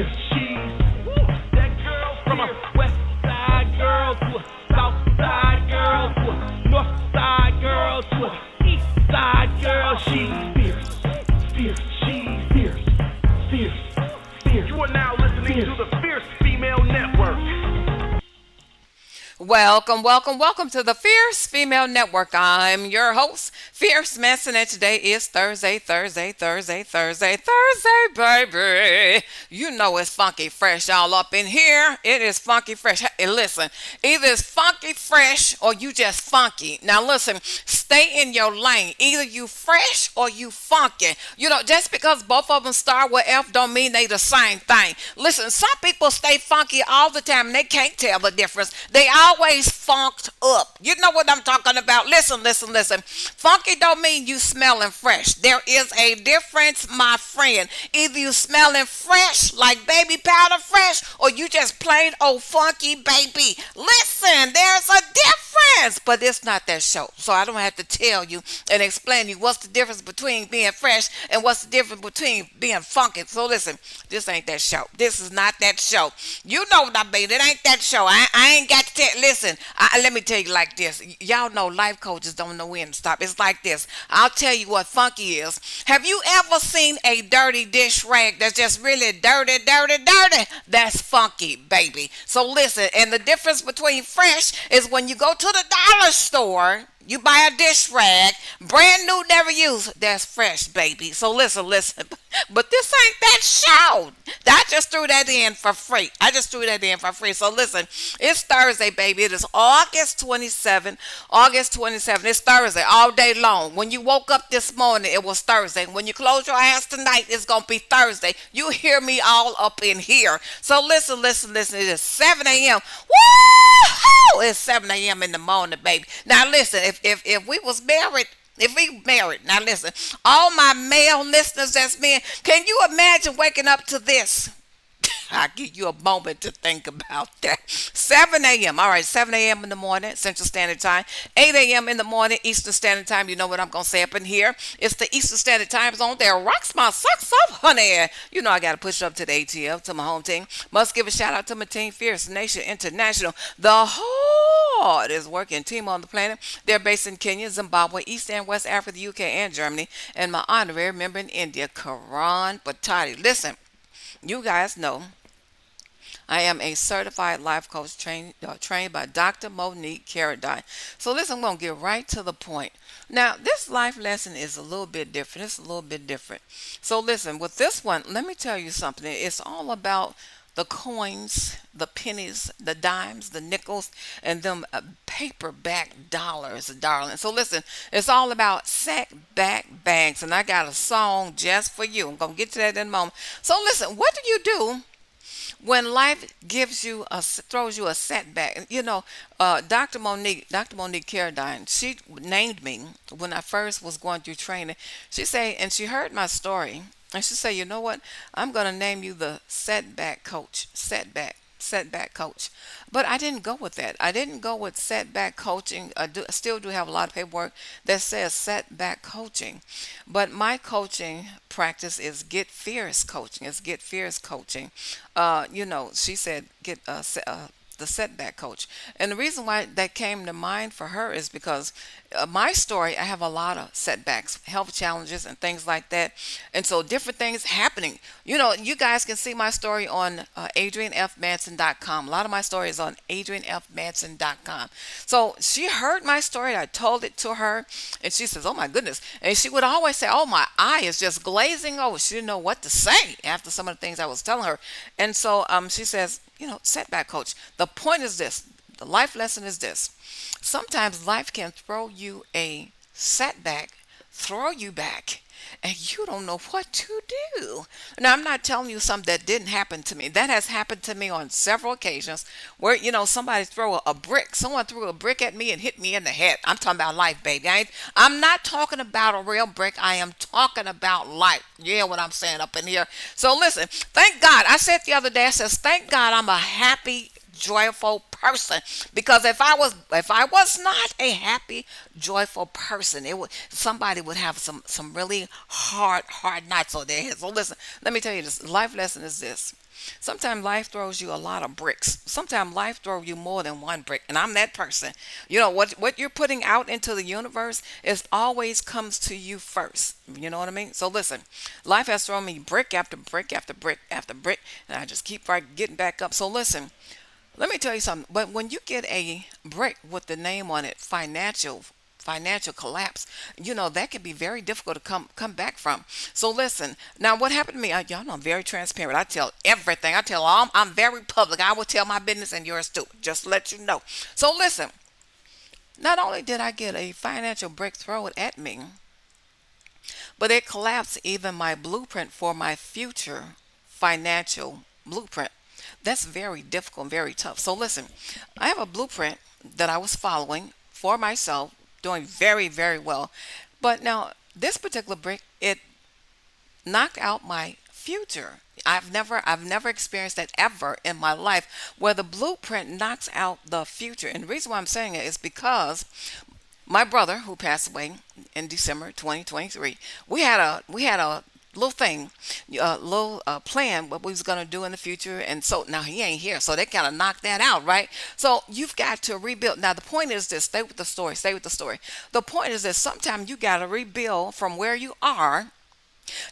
fierce. She's that girl from a west side girl to a south side girl to a north side girl to a east side girl. She's fierce, fierce. She's fierce, fierce, fierce. You are now listening to the Fierce Female Network. Welcome to the Fierce Female Network. I'm your host, Fierce Manson, and today is Thursday, baby. You know it's funky fresh all up in here. It is funky fresh. Hey, listen, either it's funky fresh or you just funky. Now listen, stay in your lane. Either you fresh or you funky. You know, just because both of them start with F don't mean they the same thing. Listen, some people stay funky all the time and they can't tell the difference. They always funked up. You know what I'm talking about? Listen. Funky don't mean you smelling fresh. There is a difference, my friend. Either you smelling fresh, like baby powder fresh, or you just plain old funky baby. Listen, there's a difference, but it's not that show. So I don't have to tell you and explain to you what's the difference between being fresh and what's the difference between being funky. So listen, this ain't that show. This is not that show. You know what I mean. It ain't that show. I ain't got to tell. Listen, let me tell you like this. Y'all know life coaches don't know when to stop. It's like this. I'll tell you what funky is. Have you ever seen a dirty dish rag that's just really dirty? That's funky, baby. So listen, and the difference between fresh is when you go to the dollar store, you buy a dish rag, brand new, never used. That's fresh, baby. So listen. But this ain't that show. I just threw that in for free. So listen, it's Thursday, baby. It is August 27. It's Thursday all day long. When you woke up this morning, it was Thursday. When you close your eyes tonight, it's going to be Thursday. You hear me all up in here. So listen. It is 7 a.m. Woo! It's 7 a.m. in the morning, baby. Now listen, if we was married, now listen, all my male listeners that's men, can you imagine waking up to this? I'll give you a moment to think about that. 7 a.m. All right, 7 a.m. in the morning, Central Standard Time. 8 a.m. in the morning, Eastern Standard Time. You know what I'm going to say up in here. It's the Eastern Standard Time zone. There rocks my socks off, honey. You know I got to push up to the ATL, to my home team. Must give a shout out to my team, Fierce Nation International. The hardest working team on the planet. They're based in Kenya, Zimbabwe, East and West Africa, the UK, and Germany. And my honorary member in India, Karan Patati. Listen, you guys know I am a certified life coach trained by Dr. Monique Carradine. So listen, I'm going to get right to the point. Now, this life lesson is a little bit different. So listen, with this one, let me tell you something. It's all about the coins, the pennies, the dimes, the nickels, and them paperback dollars, darling. So listen, it's all about setback banks, and I got a song just for you. I'm going to get to that in a moment. So listen, what do you do when life throws you a setback? You know, Dr. Monique Carradine, she named me when I first was going through training. She said, and she heard my story, and she said, you know what? I'm going to name you the setback coach. Setback coach. But I didn't go with that. I didn't go with setback coaching. I still do have a lot of paperwork that says setback coaching. But my coaching practice is get fierce coaching. You know, she said get the setback coach. And the reason why that came to mind for her is because my story, I have a lot of setbacks, health challenges and things like that. And so different things happening. You know, you guys can see my story on adrianfmanson.com. A lot of my story is on adrianfmanson.com. So she heard my story. I told it to her and she says, oh my goodness. And she would always say, oh, my eye is just glazing over. She didn't know what to say after some of the things I was telling her. And so she says, you know, setback coach. The point is this. The life lesson is this. Sometimes life can throw you a setback, throw you back, and you don't know what to do. Now, I'm not telling you something that didn't happen to me. That has happened to me on several occasions where, you know, someone threw a brick at me and hit me in the head. I'm talking about life, baby. I'm not talking about a real brick. I am talking about life. Yeah, what I'm saying up in here. So listen, thank God. I said the other day, I says, thank God I'm a happy joyful person. Because if I was not a happy, joyful person, it would somebody would have some really hard nights on their head. So listen, let me tell you this. Life lesson is this. Sometimes life throws you a lot of bricks. Sometimes life throws you more than one brick. And I'm that person. You know, what you're putting out into the universe is always comes to you first. You know what I mean? So listen, life has thrown me brick after brick after brick after brick. And I just keep right getting back up. So listen, let me tell you something. But when you get a brick with the name on it, financial collapse, you know that can be very difficult to come back from. So listen, now what happened to me? Y'all know I'm very transparent. I tell everything. I tell all. I'm very public. I will tell my business and yours too. Just to let you know. So listen. Not only did I get a financial brick thrown at me, but it collapsed even my blueprint for my future financial blueprint. That's very difficult and very tough. So listen, I have a blueprint that I was following for myself, doing very, very well. But now this particular brick, it knocked out my future. I've never experienced that ever in my life where the blueprint knocks out the future. And the reason why I'm saying it is because my brother, who passed away in December 2023, we had a little thing, a little plan what we was gonna do in the future, and so now he ain't here, so they kind of knocked that out, right? So you've got to rebuild. Now the point is this: stay with the story, stay with the story. The point is that sometimes you got to rebuild from where you are.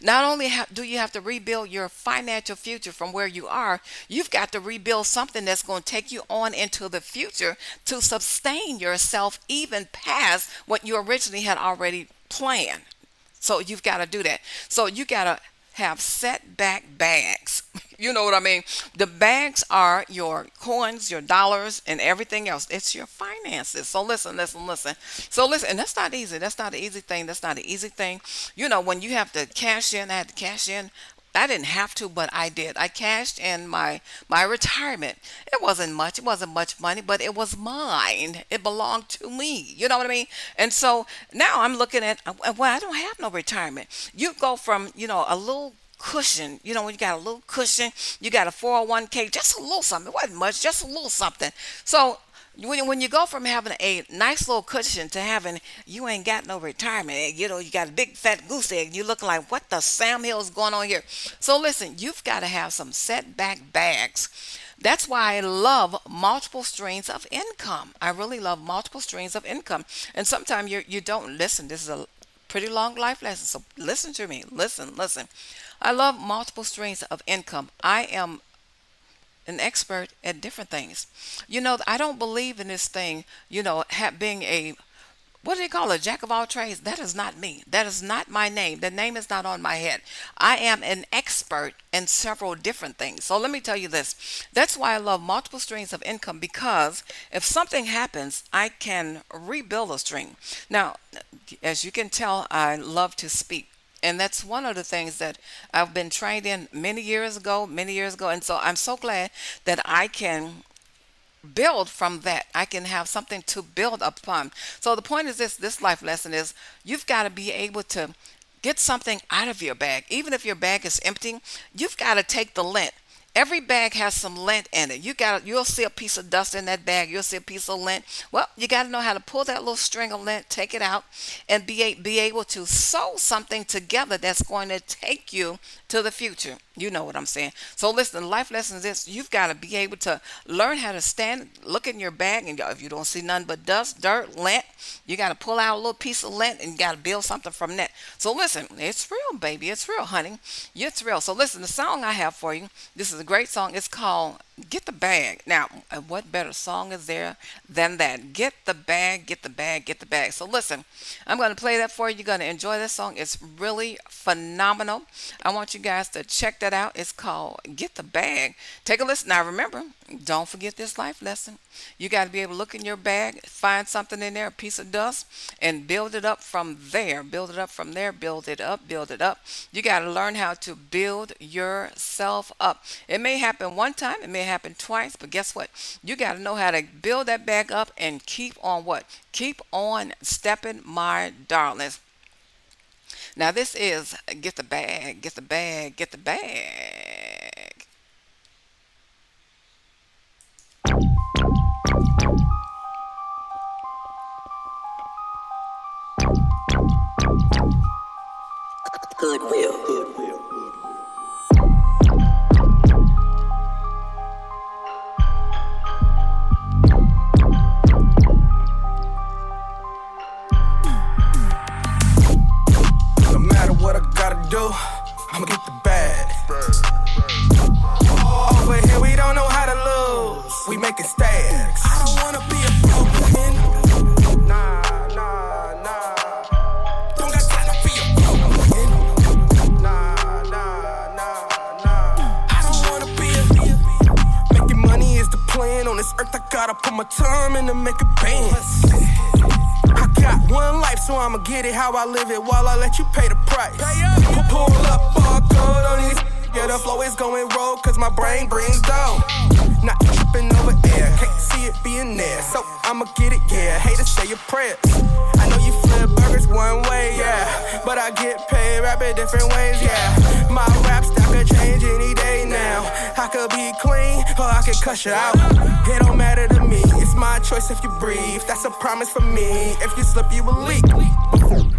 Not only do you have to rebuild your financial future from where you are, you've got to rebuild something that's going to take you on into the future to sustain yourself even past what you originally had already planned. So you've got to do that. So you got to have setback bags. You know what I mean? The bags are your coins, your dollars, and everything else. It's your finances. So listen, listen, listen. So listen, and that's not easy. That's not an easy thing. That's not an easy thing. You know, when you have to cash in, I had to cash in. I didn't have to, but I did. I cashed in my retirement. It wasn't much. It wasn't much money, but it was mine. It belonged to me. You know what I mean? And so now I'm looking at, well, I don't have no retirement. You go from, a little cushion, when you got a little cushion, you got a 401k, just a little something. It wasn't much, just a little something. So when you go from having a nice little cushion to having you ain't got no retirement egg, you got a big fat goose egg, you looking like what the Sam Hill is going on here. So listen, you've got to have some setback bags. That's why I love multiple streams of income. I really love multiple streams of income. And sometimes you don't listen. This is a pretty long life lesson. So listen to me. Listen, listen. I love multiple streams of income. I am an expert at different things. I don't believe in this thing, being a, what do they call it, jack of all trades? That is not me. That is not my name. The name is not on my head. I am an expert in several different things. So let me tell you this. That's why I love multiple streams of income, because if something happens, I can rebuild a stream. Now, as you can tell, I love to speak. And that's one of the things that I've been trained in many years ago, many years ago. And so I'm so glad that I can build from that. I can have something to build upon. So the point is this life lesson is you've got to be able to get something out of your bag. Even if your bag is empty, you've got to take the lint. Every bag has some lint in it. You'll see a piece of dust in that bag. You'll see a piece of lint. Well, you got to know how to pull that little string of lint, take it out, and be able to sew something together that's going to take you to the future. You know what I'm saying? So listen, life lessons is you've got to be able to learn how to stand, look in your bag, and if you don't see nothing but dust, dirt, lint, you got to pull out a little piece of lint and you got to build something from that. So listen, it's real, baby. It's real, honey. It's real. So listen, the song I have for you, this is a great song. It's called Get the Bag. Now, what better song is there than that? Get the bag, get the bag, get the bag. So listen, I'm going to play that for you. You're going to enjoy this song. It's really phenomenal. I want you guys to check that out. It's called Get the Bag. Take a listen. Now remember, don't forget this life lesson. You got to be able to look in your bag, find something in there, a piece of dust, and build it up from there. Build it up from there. Build it up. Build it up. You got to learn how to build yourself up. It may happen one time. It may happen twice. But guess what? You got to know how to build that bag up and keep on what? Keep on stepping, my darlings. Now this is Get the Bag, Get the Bag, Get the Bag. land on this earth, I gotta put my time in to make it bang. I got one life, so I'ma get it how I live it while I let you pay the price. Pull up all gold on these. Yeah, the flow is going rogue, cause my brain brings dough. Not tripping over air, can't see it being there. So I'ma get it, yeah. Hate to say your prayers. I know you flip burgers one way, yeah. But I get paid rapping different ways, yeah. My rap style could change any day now. I could be clean, or I could cuss you out. It don't matter to me, it's my choice if you breathe. That's a promise for me, if you slip you will leak.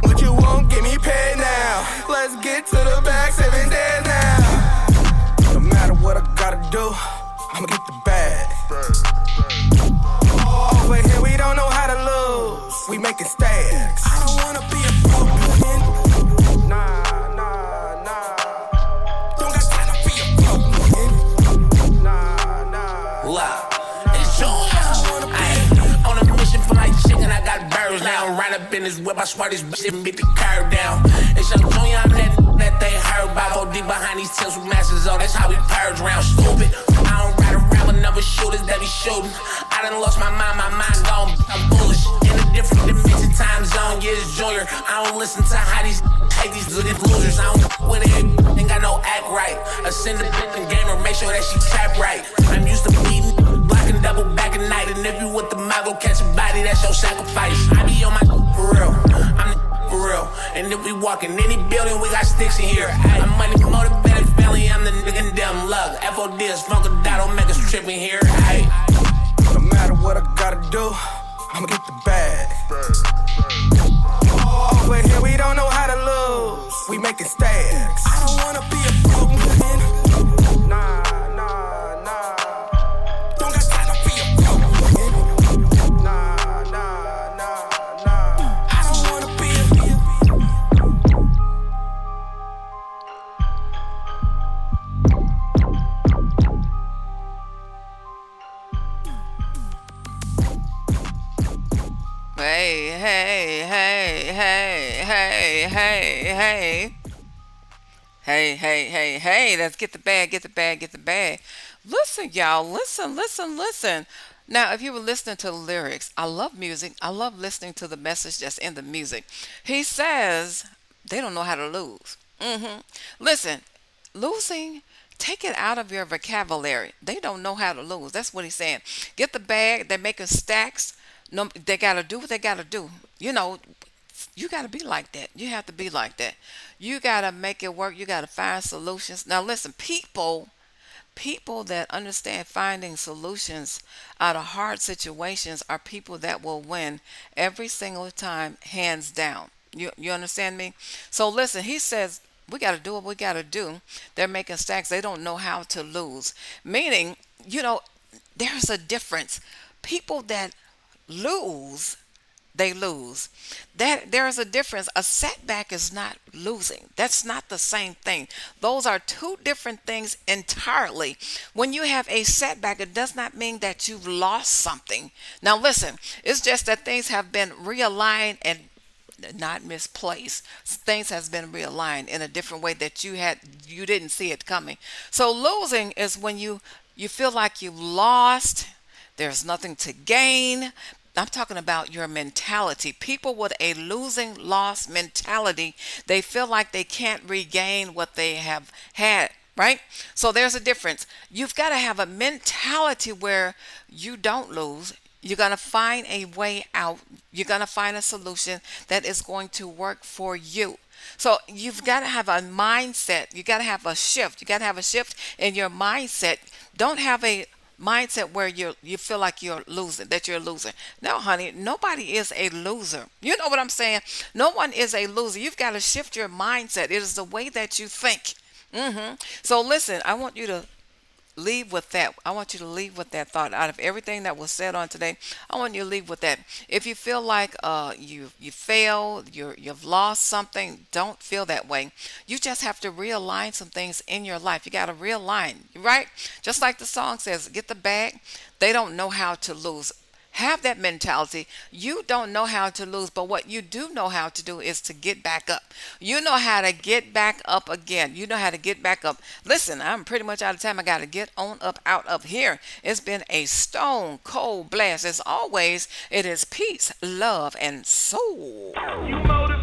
What you want, give me paid now. Let's get to the back, 7 days now. No matter what I gotta do, I'ma get the bag. Over here we don't know how to lose, we making stacks. I don't wanna be a broke nigga. Nah. Don't got time to be a broke nigga. Nah. Wow. It's true. Ayy, on a mission for like chicken, I got birds now. Right up in this whip, I swear this bitch and beat the curve down. It's your junior, I'm that they heard about. Go deep behind these tips with masters, oh, that's how we purge round. Stupid. I don't ride around with number shooters that be shooting. I done lost my mind gone. I'm bullish. In a different dimension, time zone, yeah, it's junior. I don't listen to how these hate these little losers. I don't with it, ain't got no act right. Ascend the gamer, make sure that she trap right. I'm used to beating, blocking double back at night. And if you with the mouth, go catch a body, that's your sacrifice. I be on my for real. I'm for real. And if we walk in any building, we got sticks in here. I'm money motivated family, I'm the nigga in them luck. FOD is smoke a dot, don't make us tripping here. Ay. No matter what I gotta do, I'ma get the bag. Over here we don't know how to lose, we making stacks. I don't wanna be a broke nigga. Nah. Don't got time to be a broke nigga. Nah. I don't wanna be a Hey, let's get the bag. Listen, y'all, listen. Now, if you were listening to the lyrics, I love music. I love listening to the message that's in the music. He says they don't know how to lose. Listen, losing, take it out of your vocabulary. They don't know how to lose. That's what he's saying. Get the bag. They're making stacks. No, they got to do what they got to do. You know, you got to be like that. You have to be like that. You got to make it work. You got to find solutions. Now, listen, people that understand finding solutions out of hard situations are people that will win every single time, hands down. You understand me? So listen, he says we got to do what we got to do. They're making stacks. They don't know how to lose. Meaning, there's a difference. People that lose, they lose. That there is a difference. A setback is not losing. That's not the same thing. Those are two different things entirely. When you have a setback, it does not mean that you've lost something. Now listen, it's just that things have been realigned and not misplaced. Things has been realigned in a different way that you didn't see it coming. So losing is when you feel like you've lost. There's nothing to gain. I'm talking about your mentality. People with a losing, lost mentality, they feel like they can't regain what they have had, right? So there's a difference. You've got to have a mentality where you don't lose. You're going to find a way out. You're going to find a solution that is going to work for you. So you've got to have a mindset. You got to have a shift. You got to have a shift in your mindset. Don't have a mindset where you feel like you're losing, that you're a loser. No, honey, nobody is a loser. You know what I'm saying? No one is a loser. You've got to shift your mindset. It is the way that you think. So listen, I want you to leave with that. I want you to leave with that thought. Out of everything that was said on today, I want you to leave with that. If you feel like you failed, you've lost something, don't feel that way. You just have to realign some things in your life. You got to realign, right? Just like the song says, get the bag. They don't know how to lose. have that mentality. You don't know how to lose, but what you do know how to do is to get back up. You know how to get back up again. You know how to get back up. Listen, I'm pretty much out of time. I got to get on up out of here. It's been a stone cold blast. As always, it is peace, love, and soul. You motivate